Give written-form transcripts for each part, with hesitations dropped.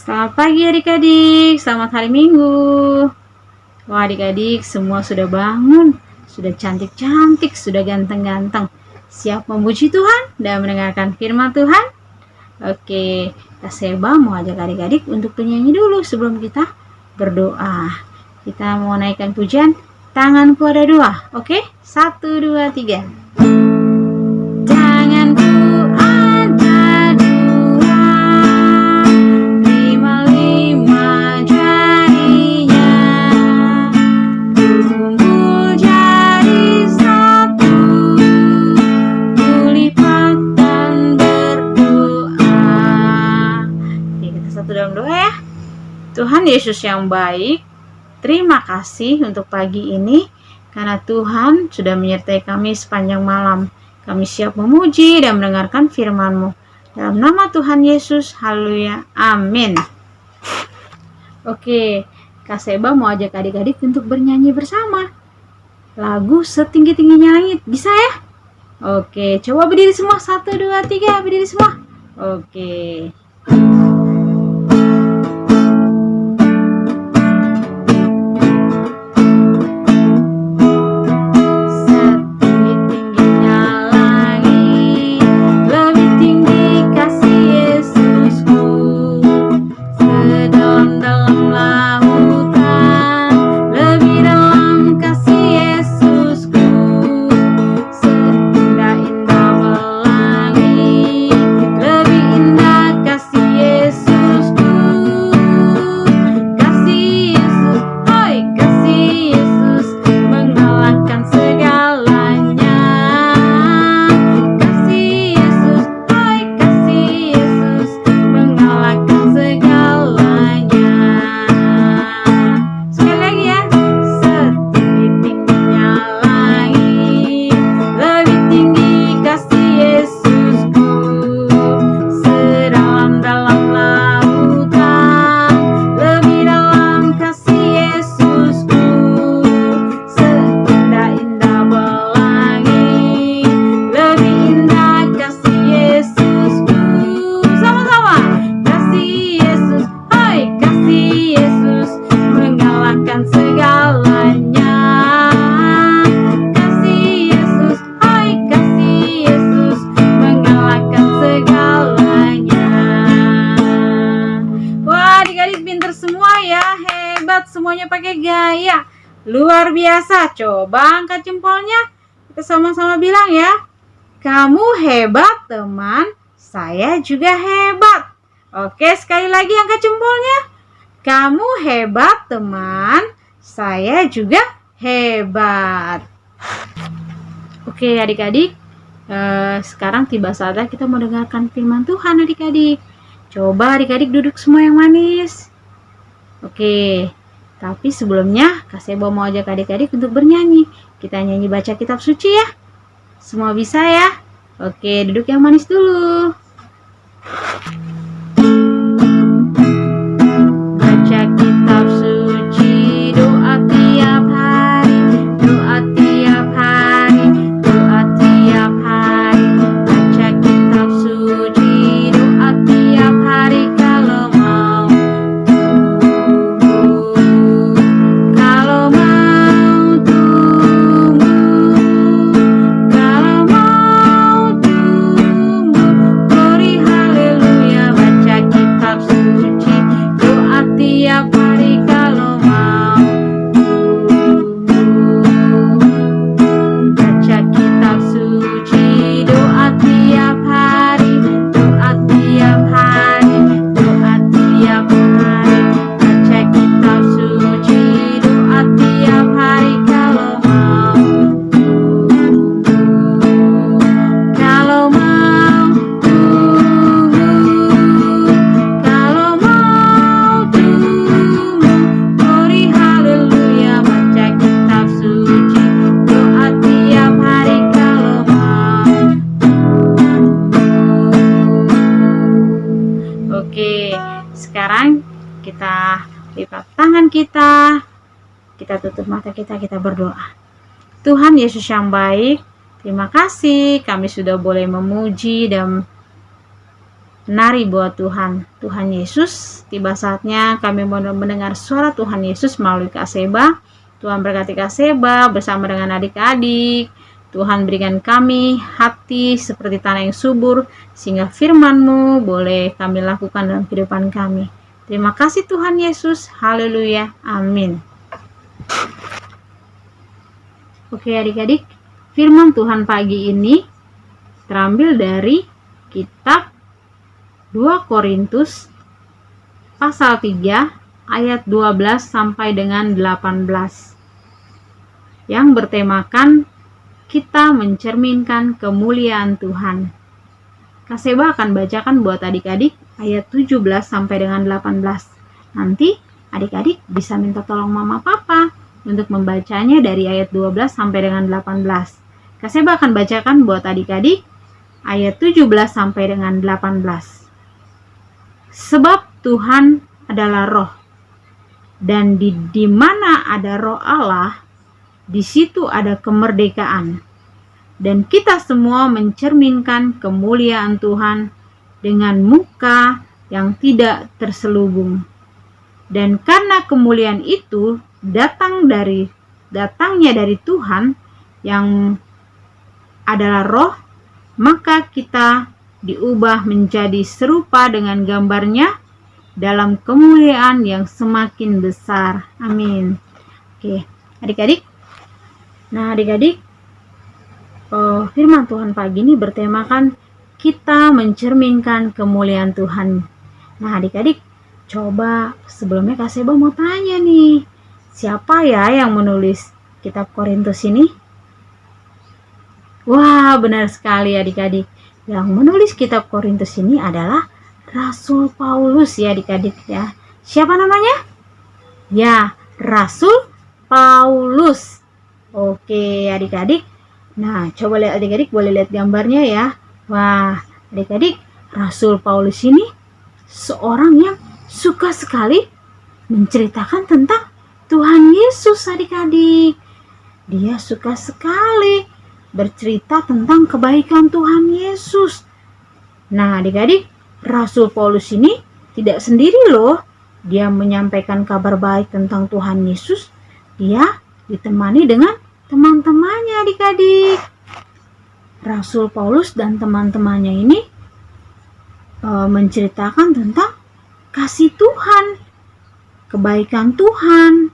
Selamat pagi adik-adik, selamat hari Minggu. Wah adik-adik semua sudah bangun, sudah cantik-cantik, sudah ganteng-ganteng. Siap memuji Tuhan dan mendengarkan firman Tuhan? Oke, Kak Seba mau ajak adik-adik untuk bernyanyi dulu sebelum kita berdoa. Kita mau naikkan pujian, tanganku ada dua. Oke, 1, 2, 3. Tanganku ada dua, lima-lima jarinya, kumpul jadi satu, kulipat dan berdoa. Oke, kita satu dalam doa ya. Tuhan Yesus yang baik, terima kasih untuk pagi ini, karena Tuhan sudah menyertai kami sepanjang malam. Kami siap memuji dan mendengarkan firman-Mu. Dalam nama Tuhan Yesus, haleluya, amin. Oke, Kak Seba mau ajak adik-adik untuk bernyanyi bersama lagu Setinggi-tingginya Langit, bisa ya? Oke, coba berdiri semua, 1, 2, 3, berdiri semua. Oke. Semuanya pakai gaya luar biasa. Coba angkat jempolnya, kita sama-sama bilang ya, kamu hebat teman, saya juga hebat. Oke, sekali lagi angkat jempolnya, kamu hebat teman, saya juga hebat. Oke adik-adik, sekarang tiba saatnya kita mendengarkan firman Tuhan adik-adik. Coba adik-adik duduk semua yang manis. Oke, tapi sebelumnya Kak Seba mau ajak adik-adik untuk bernyanyi. Kita nyanyi baca kitab suci ya. Semua bisa ya? Oke, duduk yang manis dulu. Baca kitab suci, doa tiap hari, doa tiap hari, doa tiap hari. Baca kitab suci, doa tiap hari kalau mau sekarang kita lipat tangan kita tutup mata kita berdoa. Tuhan Yesus yang baik, terima kasih kami sudah boleh memuji dan Nari buat Tuhan. Tuhan Yesus, tiba saatnya kami mau mendengar suara Tuhan Yesus melalui Kak Seba. Tuhan berkati Kak Seba bersama dengan adik-adik. Tuhan berikan kami hati seperti tanah yang subur, sehingga firman-Mu boleh kami lakukan dalam kehidupan kami. Terima kasih Tuhan Yesus. Haleluya. Amin. Oke adik-adik, firman Tuhan pagi ini terambil dari kitab 2 Korintus pasal 3 ayat 12 sampai dengan 18 yang bertemakan kita mencerminkan kemuliaan Tuhan. Kak Seba akan bacakan buat adik-adik ayat 17 sampai dengan 18. Nanti adik-adik bisa minta tolong mama papa untuk membacanya dari ayat 12 sampai dengan 18. Kak Seba akan bacakan buat adik-adik ayat 17 sampai dengan 18. Sebab Tuhan adalah roh, dan di mana ada roh Allah, di situ ada kemerdekaan. Dan kita semua mencerminkan kemuliaan Tuhan dengan muka yang tidak terselubung. Dan karena kemuliaan itu datangnya dari Tuhan yang adalah roh, maka kita diubah menjadi serupa dengan gambarnya dalam kemuliaan yang semakin besar. Amin. Oke, adik-adik. Nah, adik-adik, firman Tuhan pagi ini bertemakan kita mencerminkan kemuliaan Tuhan. Nah, adik-adik, coba sebelumnya Kak Seba mau tanya nih, siapa ya yang menulis kitab Korintus ini? Wah, benar sekali adik-adik. Yang menulis kitab Korintus ini adalah Rasul Paulus ya adik-adik ya. Siapa namanya? Ya, Rasul Paulus. Oke adik-adik. Nah, coba lihat adik-adik, boleh lihat gambarnya ya. Wah, adik-adik, Rasul Paulus ini seorang yang suka sekali menceritakan tentang Tuhan Yesus adik-adik. Dia suka sekali bercerita tentang kebaikan Tuhan Yesus. Nah, adik-adik, Rasul Paulus ini tidak sendiri loh. Dia menyampaikan kabar baik tentang Tuhan Yesus. Dia ditemani dengan teman-temannya adik-adik. Rasul Paulus dan teman-temannya ini menceritakan tentang kasih Tuhan, kebaikan Tuhan.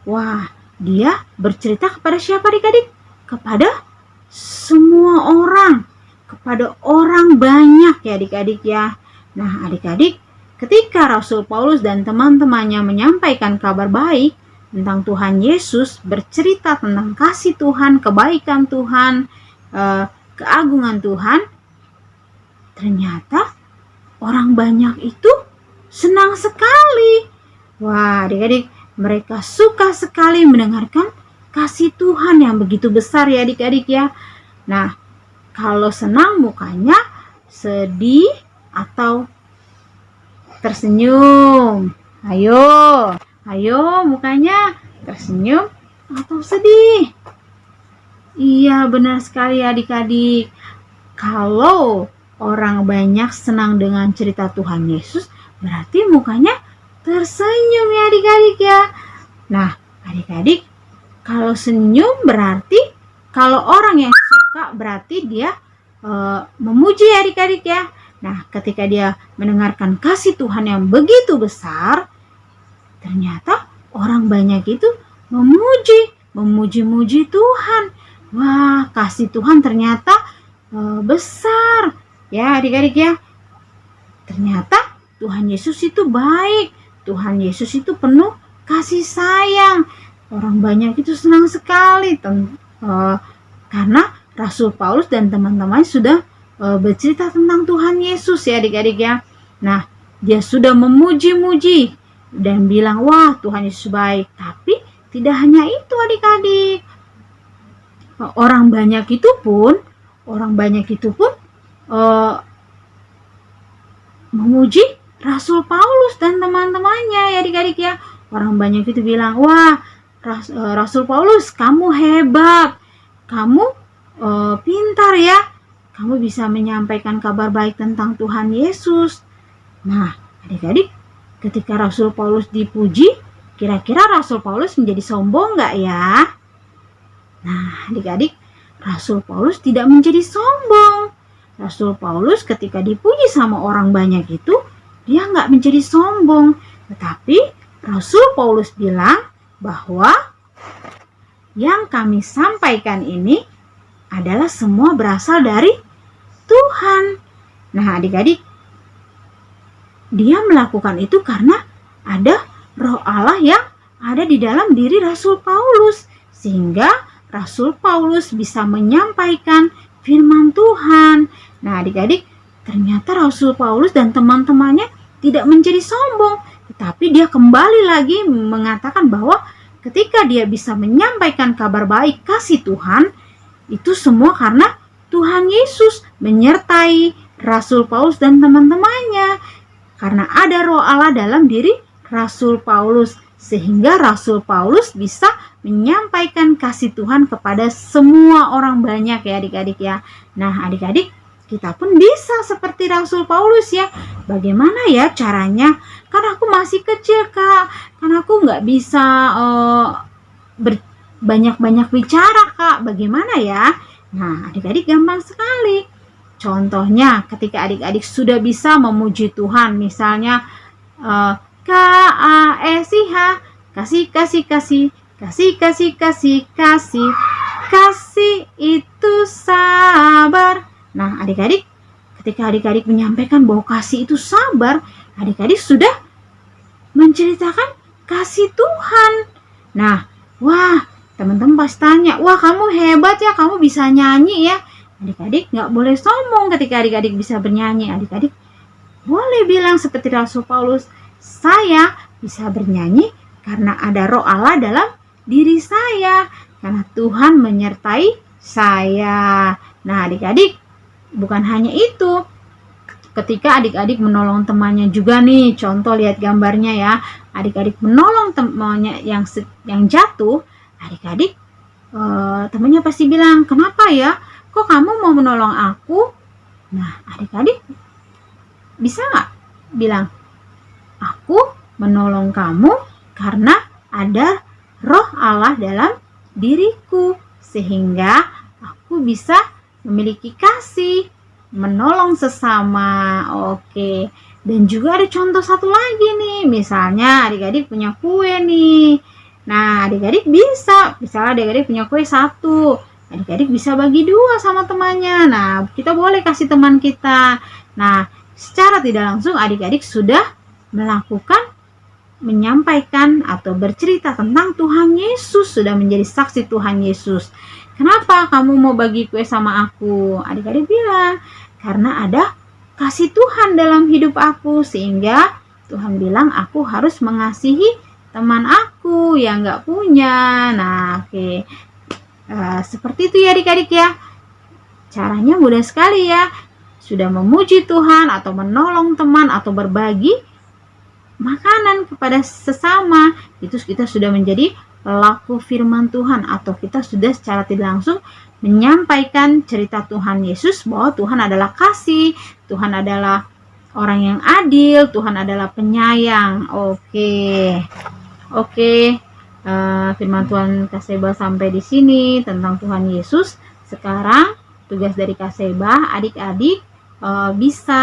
Wah, dia bercerita kepada siapa adik-adik? Kepada semua orang, kepada orang banyak ya adik-adik ya. Nah adik-adik, ketika Rasul Paulus dan teman-temannya menyampaikan kabar baik tentang Tuhan Yesus, bercerita tentang kasih Tuhan, kebaikan Tuhan, keagungan Tuhan, ternyata orang banyak itu senang sekali. Wah adik-adik, mereka suka sekali mendengarkan kasih Tuhan yang begitu besar ya adik-adik ya. Nah, kalau senang mukanya sedih atau tersenyum? Ayo mukanya tersenyum atau sedih? Iya benar sekali adik-adik. Kalau orang banyak senang dengan cerita Tuhan Yesus, berarti mukanya tersenyum ya adik-adik ya. Nah adik-adik, kalau senyum berarti kalau orang yang suka berarti dia memuji adik-adik ya. Nah ketika dia mendengarkan kasih Tuhan yang begitu besar, ternyata orang banyak itu memuji-muji Tuhan. Wah, kasih Tuhan ternyata besar ya adik-adik ya. Ternyata Tuhan Yesus itu baik. Tuhan Yesus itu penuh kasih sayang. Orang banyak itu senang sekali karena Rasul Paulus dan teman-teman sudah bercerita tentang Tuhan Yesus ya adik-adik ya. Nah, dia sudah memuji-muji dan bilang, wah Tuhan Yesus baik. Tapi tidak hanya itu adik-adik. Orang banyak itu pun memuji Rasul Paulus dan teman-temannya ya adik-adik ya. Orang banyak itu bilang, wah Rasul Paulus kamu hebat, kamu pintar ya, kamu bisa menyampaikan kabar baik tentang Tuhan Yesus. Nah, adik-adik, ketika Rasul Paulus dipuji, kira-kira Rasul Paulus menjadi sombong nggak ya? Nah, adik-adik, Rasul Paulus tidak menjadi sombong. Rasul Paulus ketika dipuji sama orang banyak itu, dia nggak menjadi sombong. Tetapi Rasul Paulus bilang bahwa yang kami sampaikan ini adalah semua berasal dari Tuhan. Nah, adik-adik, dia melakukan itu karena ada Roh Allah yang ada di dalam diri Rasul Paulus, sehingga Rasul Paulus bisa menyampaikan firman Tuhan. Nah, adik-adik, ternyata Rasul Paulus dan teman-temannya tidak menjadi sombong, tetapi dia kembali lagi mengatakan bahwa ketika dia bisa menyampaikan kabar baik kasih Tuhan, itu semua karena Tuhan Yesus menyertai Rasul Paulus dan teman-temannya. Karena ada Roh Allah dalam diri Rasul Paulus, sehingga Rasul Paulus bisa menyampaikan kasih Tuhan kepada semua orang banyak ya adik-adik ya. Nah, adik-adik, kita pun bisa seperti Rasul Paulus ya. Bagaimana ya caranya? Kan aku masih kecil, Kak. Kan aku nggak bisa banyak-banyak bicara, Kak. Bagaimana ya? Nah, adik-adik gampang sekali. Contohnya ketika adik-adik sudah bisa memuji Tuhan, misalnya K-A-S-I-H, kasih, kasih, kasih, kasih, kasih, kasih, kasih, kasih itu sabar. Nah, adik-adik, ketika adik-adik menyampaikan bahwa kasih itu sabar, adik-adik sudah menceritakan kasih Tuhan. Nah, wah, teman-teman pasti tanya, wah kamu hebat ya, kamu bisa nyanyi ya. Adik-adik nggak boleh sombong ketika adik-adik bisa bernyanyi. Adik-adik boleh bilang seperti Rasul Paulus, saya bisa bernyanyi karena ada Roh Allah dalam diri saya, karena Tuhan menyertai saya. Nah, adik-adik, bukan hanya itu. Ketika adik-adik menolong temannya juga nih, contoh lihat gambarnya ya. Adik-adik menolong temannya yang jatuh, adik-adik temannya pasti bilang, kenapa ya? Kok kamu mau menolong aku? Nah, adik-adik bisa nggak bilang, aku menolong kamu karena ada Roh Allah dalam diriku, sehingga aku bisa memiliki kasih, menolong sesama. Oke. Dan juga ada contoh satu lagi nih, misalnya adik-adik punya kue nih. Nah, adik-adik bisa, misalnya adik-adik punya kue 1, adik-adik bisa bagi 2 sama temannya. Nah, kita boleh kasih teman kita. Nah, secara tidak langsung adik-adik sudah menyampaikan atau bercerita tentang Tuhan Yesus, sudah menjadi saksi Tuhan Yesus. Kenapa kamu mau bagi kue sama aku? Adik-adik bilang, karena ada kasih Tuhan dalam hidup aku, sehingga Tuhan bilang aku harus mengasihi teman aku yang gak punya. Nah, oke. Seperti itu ya adik-adik ya. Caranya mudah sekali ya. Sudah memuji Tuhan atau menolong teman atau berbagi makanan kepada sesama, itu kita sudah menjadi pelaku firman Tuhan, atau kita sudah secara tidak langsung menyampaikan cerita Tuhan Yesus, bahwa Tuhan adalah kasih, Tuhan adalah orang yang adil, Tuhan adalah penyayang. Oke. Firman Tuhan Kaseba sampai di sini tentang Tuhan Yesus. Sekarang tugas dari Kaseba, adik-adik bisa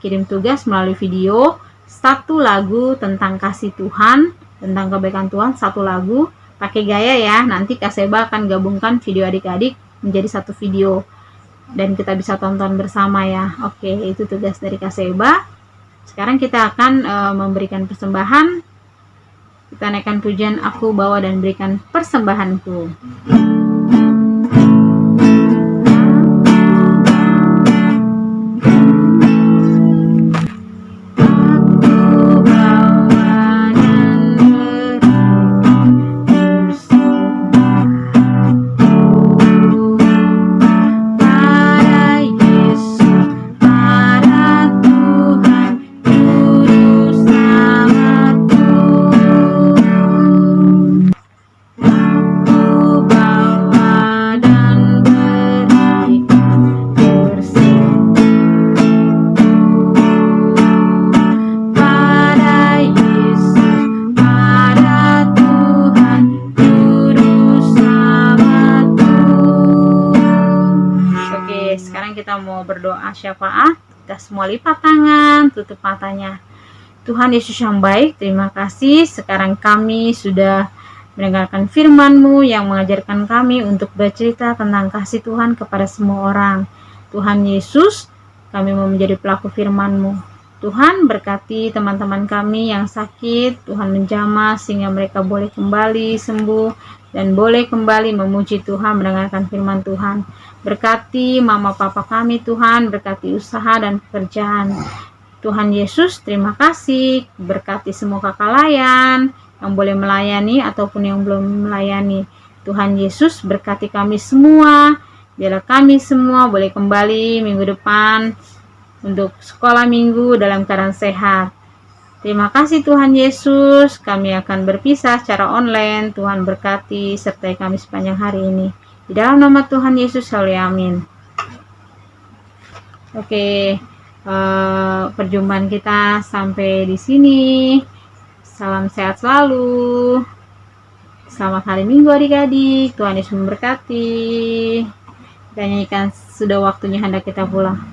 kirim tugas melalui video 1 lagu tentang kasih Tuhan, tentang kebaikan Tuhan, 1 lagu pakai gaya ya. Nanti Kaseba akan gabungkan video adik-adik menjadi 1 video dan kita bisa tonton bersama ya. Oke, itu tugas dari Kaseba. Sekarang kita akan memberikan persembahan. Kita naikkan pujian Aku Bawa dan Berikan Persembahanku. Bawa berdoa syafaat, kita semua lipat tangan, tutup matanya. Tuhan Yesus yang baik, terima kasih. Sekarang kami sudah mendengarkan firman-Mu yang mengajarkan kami untuk bercerita tentang kasih Tuhan kepada semua orang. Tuhan Yesus, kami mau menjadi pelaku firman-Mu. Tuhan berkati teman-teman kami yang sakit, Tuhan menjamah sehingga mereka boleh kembali sembuh dan boleh kembali memuji Tuhan, mendengarkan firman Tuhan. Berkati mama papa kami Tuhan, berkati usaha dan pekerjaan. Tuhan Yesus, terima kasih. Berkati semua kakak layan yang boleh melayani ataupun yang belum melayani. Tuhan Yesus, berkati kami semua. Biarlah kami semua boleh kembali minggu depan untuk sekolah minggu dalam keadaan sehat. Terima kasih Tuhan Yesus. Kami akan berpisah secara online. Tuhan berkati sertai kami sepanjang hari ini. Di dalam nama Tuhan Yesus, haleluya, amin. Oke. Perjumpaan kita sampai di sini. Salam sehat selalu. Selamat hari Minggu adik-adik. Tuhan Yesus memberkati. Kita nyanyikan sudah waktunya hendak kita pulang.